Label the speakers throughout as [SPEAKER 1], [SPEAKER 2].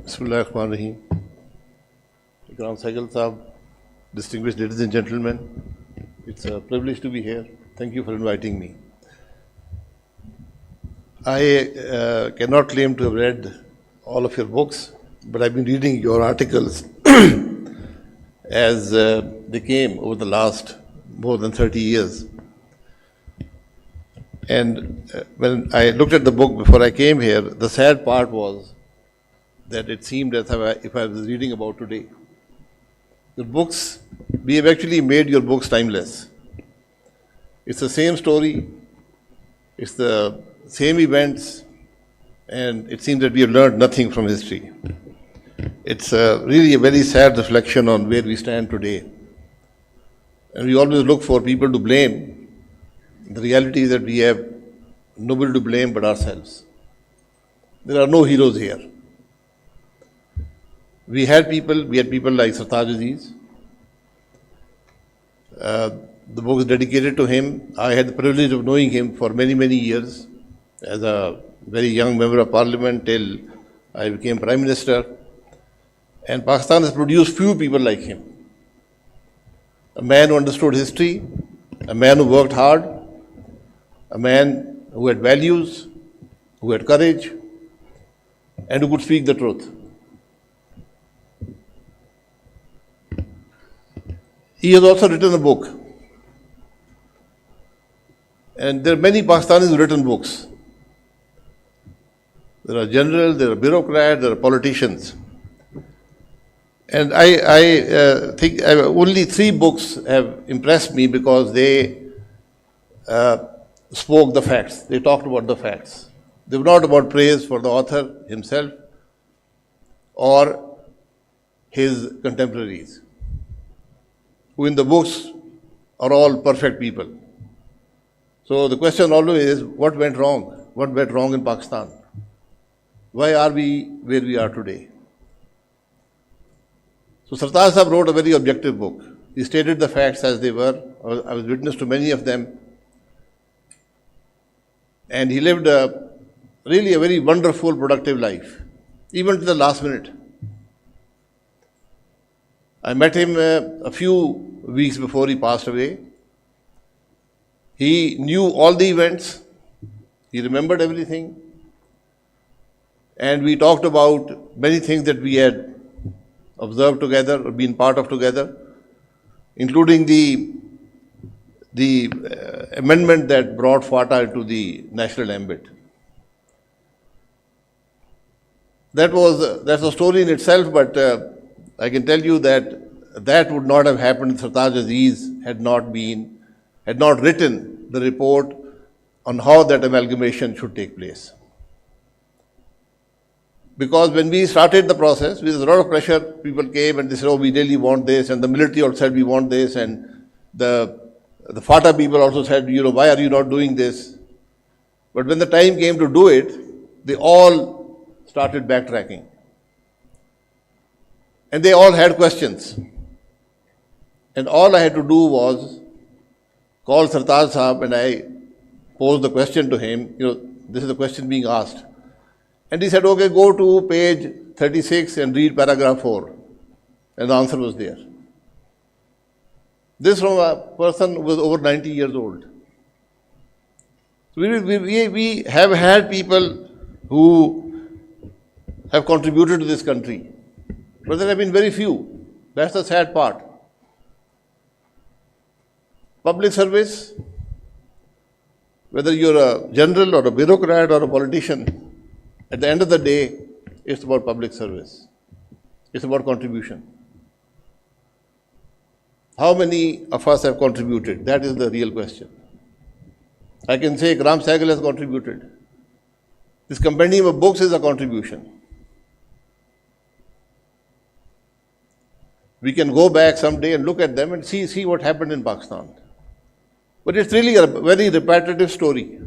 [SPEAKER 1] Bismillahirrahmanirrahim. Ikram Sehgal Sahab, distinguished ladies and gentlemen, it's a privilege to be here. Thank you for inviting me. I cannot claim to have read all of your books, but I've been reading your articles as they came over the last more than 30 years. And when I looked at the book before I came here, the sad part was that it seemed as if I was reading about today. Your books, we have actually made your books timeless. It's the same story, it's the same events, and it seems that we have learned nothing from history. It's really a very sad reflection on where we stand today. And we always look for people to blame. The reality is that we have nobody to blame but ourselves. There are no heroes here. We had people like Sartaj Aziz. The book is dedicated to him. I had the privilege of knowing him for many, many years as a very young member of parliament till I became Prime Minister. And Pakistan has produced few people like him. A man who understood history, a man who worked hard, a man who had values, who had courage, and who could speak the truth. He has also written a book. And there are many Pakistanis who have written books. There are generals, there are bureaucrats, there are politicians. And I think only 3 books have impressed me because they spoke the facts. They talked about the facts. They were not about praise for the author himself or his contemporaries, who in the books are all perfect people. So the question always is, what went wrong? What went wrong in Pakistan? Why are we where we are today? So Sartaj Sahab wrote a very objective book. He stated the facts as they were. I was witness to many of them. And he lived really a very wonderful, productive life, even to the last minute. I met him a few weeks before he passed away. He knew all the events. He remembered everything. And we talked about many things that we had observed together or been part of together, including the amendment that brought FATA into the national ambit. That's a story in itself, but I can tell you that would not have happened if Sartaj Aziz had not written the report on how that amalgamation should take place. Because when we started the process, with a lot of pressure, people came and they said, oh, we really want this, and the military also said, we want this, and the FATA people also said, why are you not doing this? But when the time came to do it, they all started backtracking. And they all had questions. And all I had to do was call Sartaj Sahab, and I posed the question to him, this is the question being asked. And he said, okay, go to page 36 and read paragraph 4. And the answer was there. This from a person who was over 90 years old. So we have had people who have contributed to this country, but there have been very few. That's the sad part. Public service, whether you're a general or a bureaucrat or a politician, at the end of the day, it's about public service. It's about contribution. How many of us have contributed? That is the real question. I can say Ikram Sehgal has contributed. This compendium of books is a contribution. We can go back someday and look at them and see what happened in Pakistan. But it's really a very repetitive story.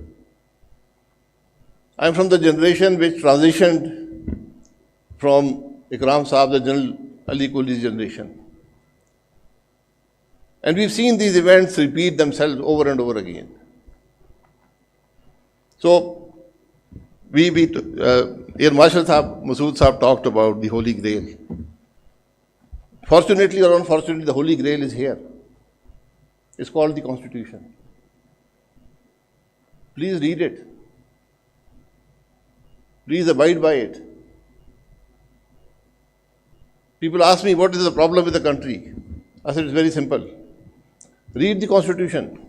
[SPEAKER 1] I'm from the generation which transitioned from Ikram Sahab, the General Ali Kuli's generation. And we've seen these events repeat themselves over and over again. So Air Marshal Sahab, Masood Sahab talked about the Holy Grail. Fortunately or unfortunately, the Holy Grail is here. It's called the Constitution. Please read it. Please abide by it. People ask me, what is the problem with the country? I said, it's very simple. Read the Constitution.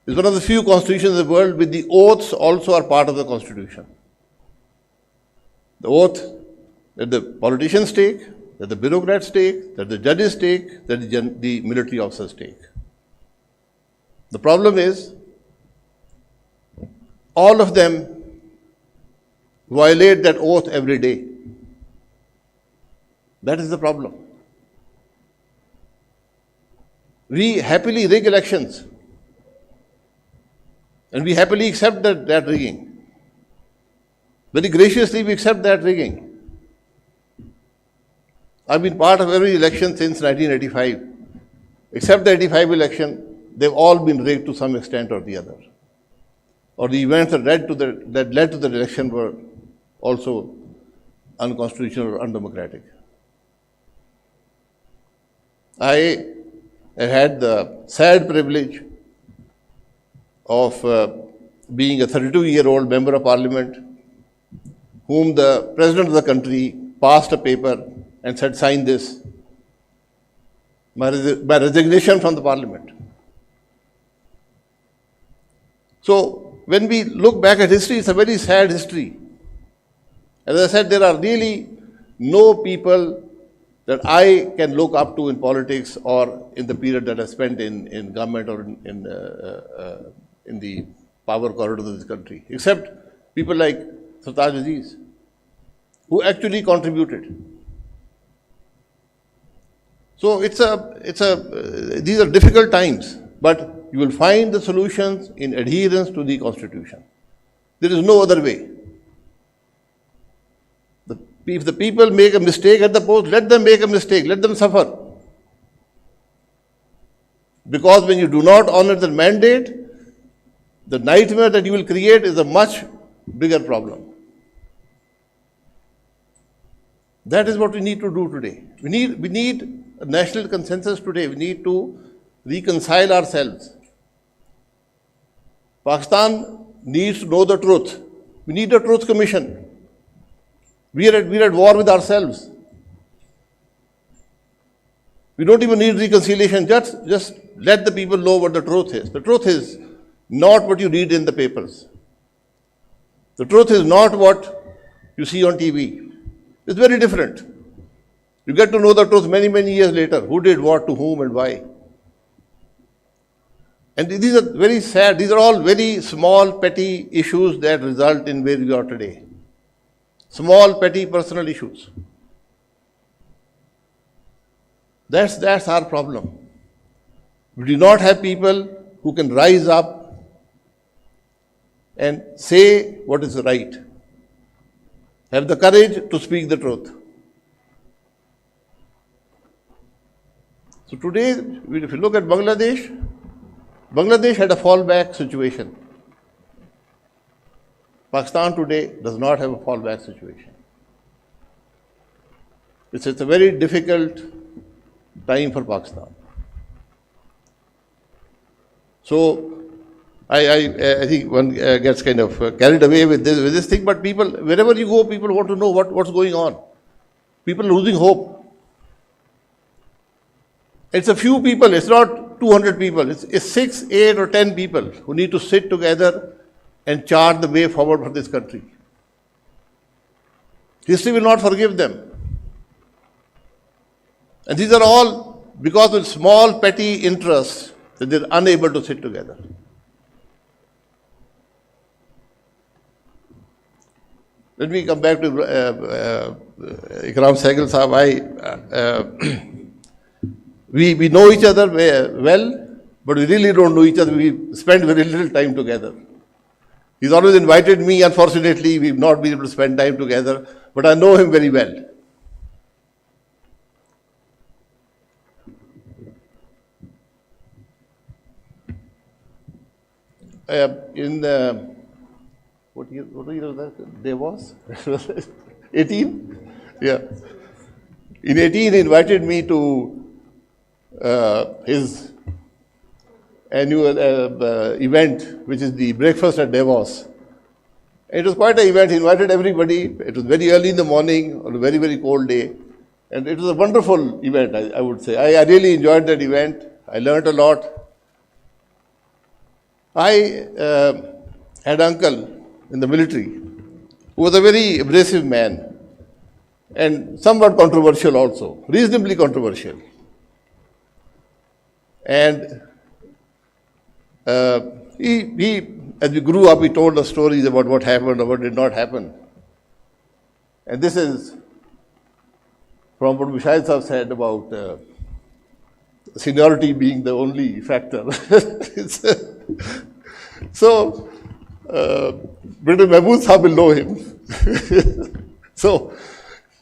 [SPEAKER 1] It's one of the few constitutions in the world with the oaths also are part of the Constitution. The oath that the politicians take, that the bureaucrats take, that the judges take, that the military officers take. The problem is, all of them violate that oath every day. That is the problem. We happily rig elections. And we happily accept that rigging. Very graciously we accept that rigging. I've been part of every election since 1985. Except the 85 election, they've all been rigged to some extent or the other. Or the events that led to the election were also unconstitutional or undemocratic. I had the sad privilege of being a 32-year-old member of parliament whom the president of the country passed a paper and said, sign this, my resignation from the parliament. So when we look back at history, it's a very sad history. As I said, there are really no people that I can look up to in politics or in the period that I spent in government or in the power corridors of this country, except people like Sartaj Aziz, who actually contributed. So these are difficult times, but you will find the solutions in adherence to the Constitution. There is no other way. If the people make a mistake at the post, let them make a mistake, let them suffer. Because when you do not honor the mandate, the nightmare that you will create is a much bigger problem. That is what we need to do today. We need a national consensus today. We need to reconcile ourselves. Pakistan needs to know the truth. We need a truth commission. We are at war with ourselves. We don't even need reconciliation. Just let the people know what the truth is. The truth is not what you read in the papers. The truth is not what you see on TV. It's very different. You get to know the truth many, many years later. Who did what, to whom, and why. And these are very sad. These are all very small, petty issues that result in where we are today. Small, petty, personal issues. That's our problem. We do not have people who can rise up and say what is right. Have the courage to speak the truth. So today, if you look at Bangladesh had a fallback situation. Pakistan today does not have a fallback situation. It's a very difficult time for Pakistan. So I think one gets kind of carried away with this thing, but people, wherever you go, people want to know what's going on. People are losing hope. It's a few people, it's not 200 people, it's 6, 8 or 10 people who need to sit together and chart the way forward for this country. History will not forgive them. And these are all because of small, petty interests that they're unable to sit together. Let me come back to Ikram Sehgal Sahab. We know each other well, but we really don't know each other. We spend very little time together. He's always invited me. Unfortunately, we've not been able to spend time together, but I know him very well. what year was that? Davos? 18? Yeah. In 18, he invited me to his annual event, which is the breakfast at Davos. It was quite an event. He invited everybody. It was very early in the morning on a very, very cold day. And it was a wonderful event, I would say. I really enjoyed that event. I learned a lot. I had an uncle in the military who was a very abrasive man and somewhat controversial also, reasonably controversial. And he, as we grew up, he told us stories about what happened or what did not happen. And this is from what Shahid Sahab said about seniority being the only factor. So, Brother Mahmood Sahab will know him. So,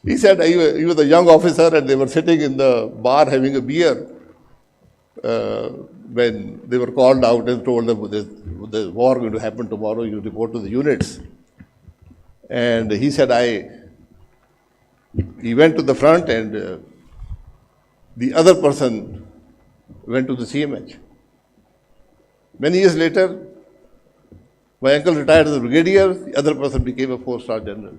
[SPEAKER 1] he said he was a young officer and they were sitting in the bar having a beer when they were called out and told them there's war going to happen tomorrow, you report to the units. And he said, he went to the front and the other person went to the CMH. Many years later, my uncle retired as a brigadier, the other person became a 4-star general.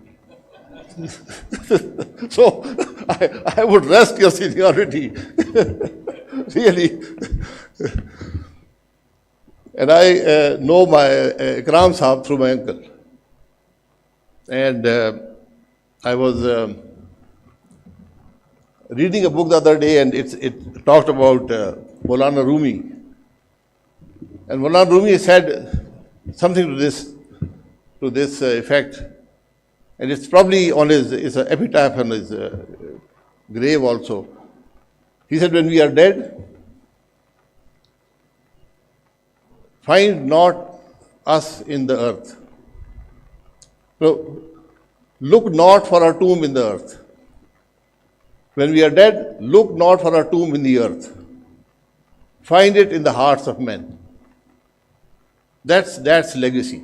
[SPEAKER 1] So, I would rest your seniority, really. And I know my Ikram Sahab through my uncle. And I was reading a book the other day and it talked about Maulana Rumi. And Maulana Rumi said something to this effect. And it's probably on it's an epitaph on his grave also. He said, when we are dead, find not us in the earth. So, look not for our tomb in the earth. When we are dead, look not for our tomb in the earth. Find it in the hearts of men. That's legacy.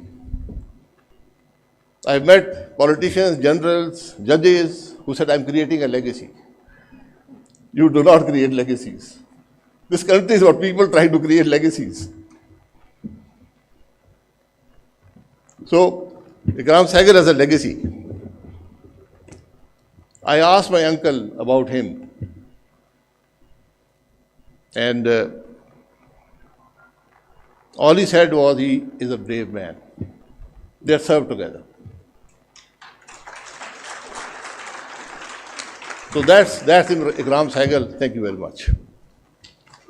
[SPEAKER 1] I've met politicians, generals, judges who said, I'm creating a legacy. You do not create legacies. This country is about people trying to create legacies. So, Ikram Sehgal has a legacy. I asked my uncle about him. And all he said was, he is a brave man. They served together. So that's Ikram Sehgal. Thank you very much.